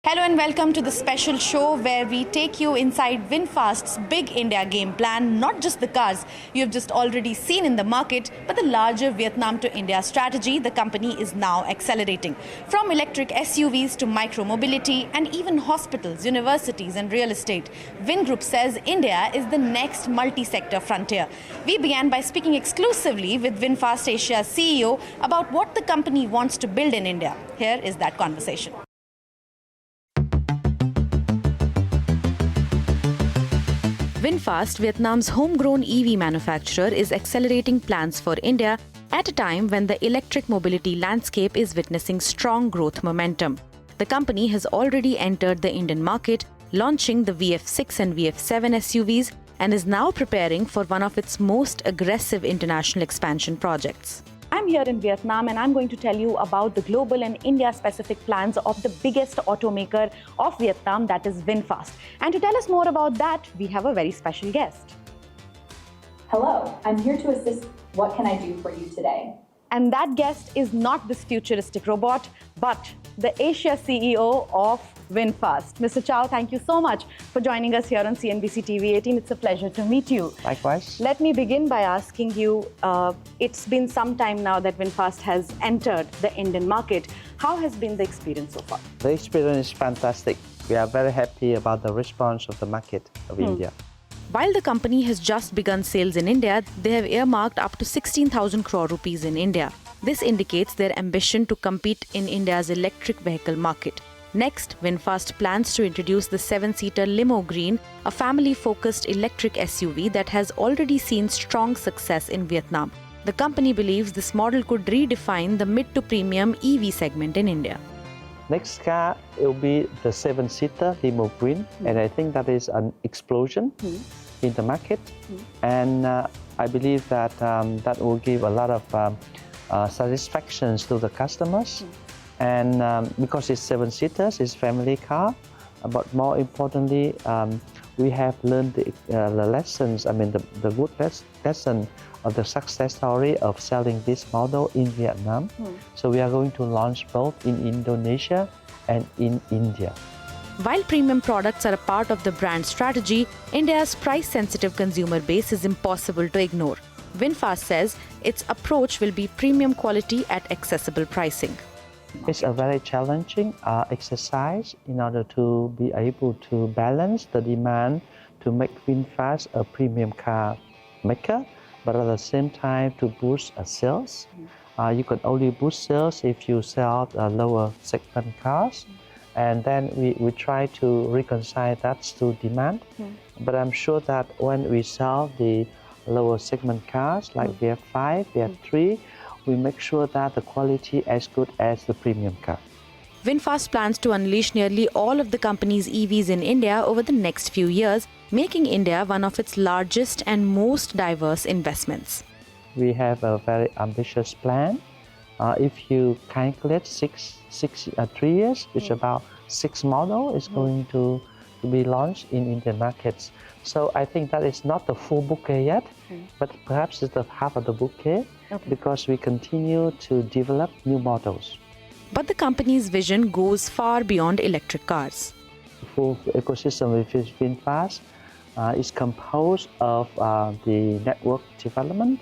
Hello and welcome to the special show where we take you inside VinFast's Big India game plan, not just the cars you have just already seen in the market, but the larger Vietnam to India strategy the company is now accelerating. From electric SUVs to micro-mobility and even hospitals, universities and real estate, Vin Group says India is the next multi-sector frontier. We began by speaking exclusively with VinFast Asia's CEO about what the company wants to build in India. Here is that conversation. VinFast, Vietnam's homegrown EV manufacturer, is accelerating plans for India at a time when the electric mobility landscape is witnessing strong growth momentum. The company has already entered the Indian market, launching the VF6 and VF7 SUVs, and is now preparing for one of its most aggressive international expansion projects. I'm here in Vietnam and I'm going to tell you about the global and India-specific plans of the biggest automaker of Vietnam, that is VinFast. And to tell us more about that, we have a very special guest. Hello, I'm here to assist. What can I do for you today? And that guest is not this futuristic robot, but the Asia CEO of VinFast. Mr. Chau, thank you so much for joining us here on CNBC-TV18. It's a pleasure to meet you. Likewise. Let me begin by asking you, it's been some time now that VinFast has entered the Indian market. How has been the experience so far? The experience is fantastic. We are very happy about the response of the market of India. While the company has just begun sales in India, they have earmarked up to 16,000 crore rupees in India. This indicates their ambition to compete in India's electric vehicle market. Next, VinFast plans to introduce the 7-seater Limo Green, a family-focused electric SUV that has already seen strong success in Vietnam. The company believes this model could redefine the mid to premium EV segment in India. Next car will be the 7-seater Limo Green, and I think that is an explosion in the market. And I believe that that will give a lot of satisfactions to the customers. And because it's 7 seaters, it's family car. But more importantly, we have learned the lessons. I mean, the good lesson of the success story of selling this model in Vietnam. So we are going to launch both in Indonesia and in India. While premium products are a part of the brand strategy, India's price-sensitive consumer base is impossible to ignore. VinFast says its approach will be premium quality at accessible pricing. It's a very challenging exercise in order to be able to balance the demand to make VinFast a premium car maker, but at the same time to boost sales. You can only boost sales if you sell lower segment cars, and then we try to reconcile that to demand. But I'm sure that when we sell the lower segment cars like VF5, VF3, we make sure that the quality is as good as the premium car. VinFast plans to unleash nearly all of the company's EVs in India over the next few years, making India one of its largest and most diverse investments. We have a very ambitious plan. If you calculate 3 years, it's about 6 models is going to be launched in Indian markets. So I think that is not the full bouquet yet, but perhaps it's the half of the bouquet because we continue to develop new models. But the company's vision goes far beyond electric cars. The full ecosystem with VinFast is composed of the network development,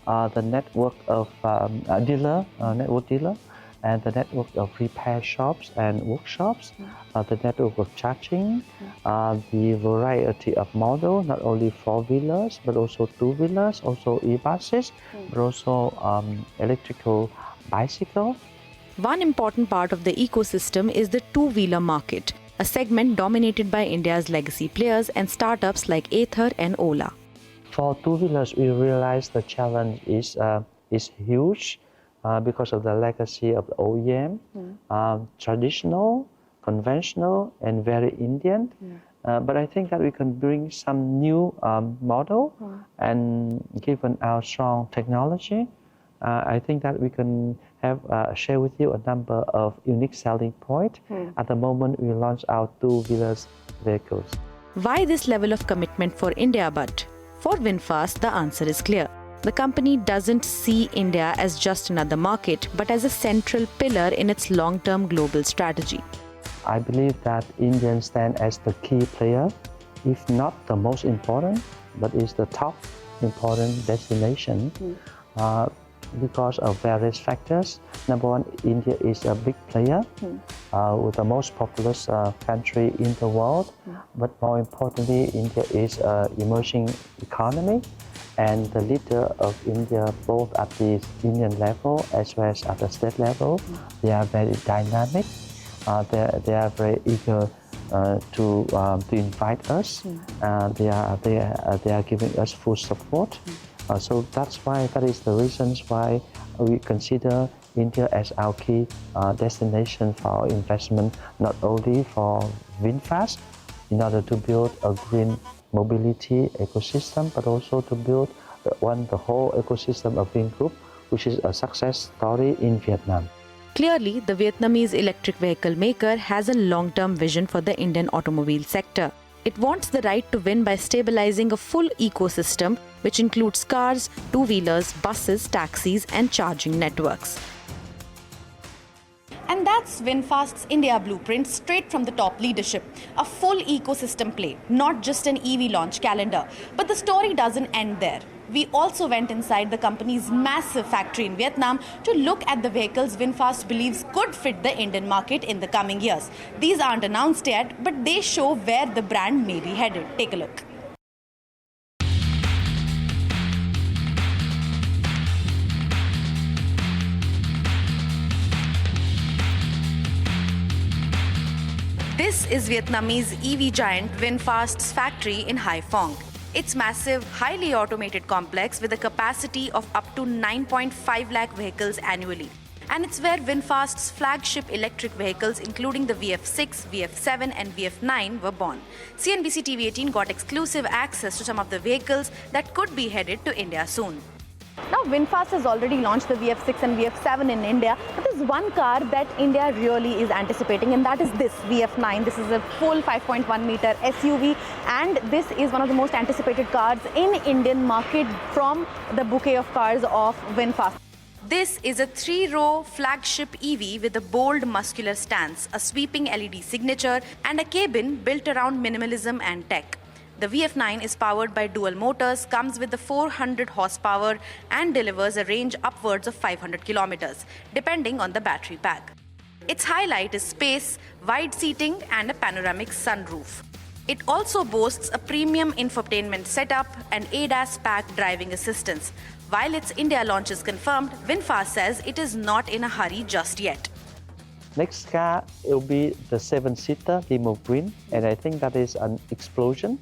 the network of network dealer, and the network of repair shops and workshops, the network of charging, the variety of models, not only 4-wheelers, but also 2-wheelers, also e-buses, but also electrical bicycles. One important part of the ecosystem is the 2-wheeler market, a segment dominated by India's legacy players and startups like Ather and Ola. For 2-wheelers, we realize the challenge is huge. Because of the legacy of the OEM, traditional, conventional, and very Indian. But I think that we can bring some new model, and given our strong technology, I think that we can have share with you a number of unique selling points at the moment we launch our 2-wheelers vehicles. Why this level of commitment for India, but? For VinFast, the answer is clear. The company doesn't see India as just another market, but as a central pillar in its long-term global strategy. I believe that India stands as the key player, if not the most important, but is the top important destination because of various factors. Number one, India is a big player with the most populous country in the world, but more importantly, India is an emerging economy, and the leader of India, both at the Indian level as well as at the state level, they are very dynamic. They are very eager to invite us. They are giving us full support. So that is the reasons why we consider India as our key destination for our investment, not only for VinFast in order to build a green mobility ecosystem, but also to build the whole ecosystem of Vingroup, which is a success story in Vietnam. Clearly, the Vietnamese electric vehicle maker has a long-term vision for the Indian automobile sector. It wants the right to win by stabilizing a full ecosystem, which includes cars, two-wheelers, buses, taxis, and charging networks. And that's VinFast's India blueprint straight from the top leadership. A full ecosystem play, not just an EV launch calendar. But the story doesn't end there. We also went inside the company's massive factory in Vietnam to look at the vehicles VinFast believes could fit the Indian market in the coming years. These aren't announced yet, but they show where the brand may be headed. Take a look. This is Vietnamese EV giant VinFast's factory in Hai Phong. It's massive, highly automated complex with a capacity of up to 9.5 lakh vehicles annually. And it's where VinFast's flagship electric vehicles, including the VF6, VF7 and VF9 were born. CNBC-TV18 got exclusive access to some of the vehicles that could be headed to India soon. Now, VinFast has already launched the VF6 and VF7 in India, but there's one car that India really is anticipating, and that is this VF9. This is a full 5.1 meter SUV, and this is one of the most anticipated cars in Indian market from the bouquet of cars of VinFast. This is a 3-row flagship EV with a bold muscular stance, a sweeping LED signature, and a cabin built around minimalism and tech. The VF9 is powered by dual motors, comes with the 400 horsepower and delivers a range upwards of 500 kilometers, depending on the battery pack. Its highlight is space, wide seating and a panoramic sunroof. It also boasts a premium infotainment setup and ADAS-packed driving assistance. While its India launch is confirmed, VinFast says it is not in a hurry just yet. Next car will be the 7-seater limo green, and I think that is an explosion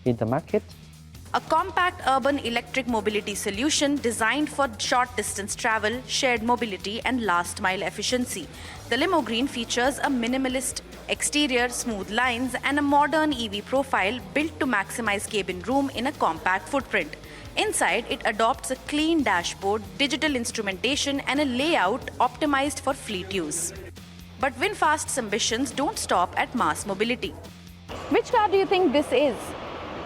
in the market. A compact urban electric mobility solution designed for short distance travel, shared mobility and last mile efficiency. The limo green features a minimalist exterior, smooth lines and a modern EV profile built to maximize cabin room in a compact footprint. Inside, it adopts a clean dashboard, digital instrumentation and a layout optimized for fleet use. But VinFast's ambitions don't stop at mass mobility. Which car do you think this is?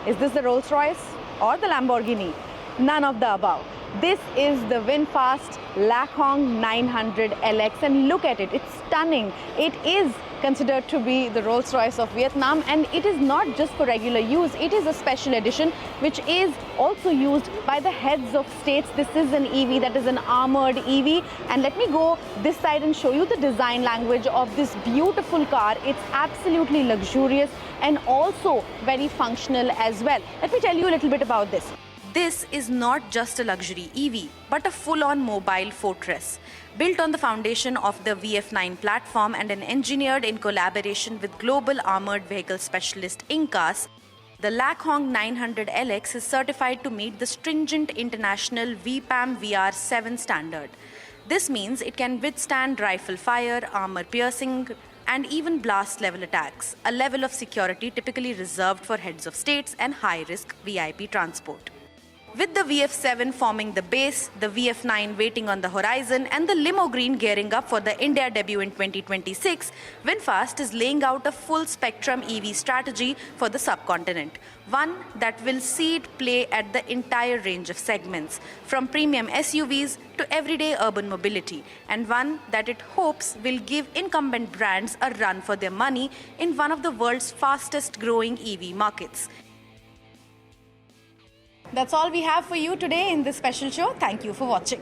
Is this the Rolls-Royce or the Lamborghini? None of the above. This is the VinFast Lac Hong 900 LX, and look at it, it's stunning. It is considered to be the Rolls-Royce of Vietnam, and it is not just for regular use, it is a special edition which is also used by the heads of states. This is an EV that is an armored EV, and let me go this side and show you the design language of this beautiful car. It's absolutely luxurious and also very functional as well. Let me tell you a little bit about this. This is not just a luxury EV, but a full-on mobile fortress. Built on the foundation of the VF9 platform and engineered in collaboration with global armored vehicle specialist Incas, the Lac Hong 900 LX is certified to meet the stringent international Pham VR7 standard. This means it can withstand rifle fire, armor-piercing, and even blast-level attacks, a level of security typically reserved for heads of states and high-risk VIP transport. With the VF7 forming the base, the VF9 waiting on the horizon, and the limo green gearing up for the India debut in 2026, VinFast is laying out a full-spectrum EV strategy for the subcontinent. One that will see it play at the entire range of segments, from premium SUVs to everyday urban mobility, and one that it hopes will give incumbent brands a run for their money in one of the world's fastest-growing EV markets. That's all we have for you today in this special show. Thank you for watching.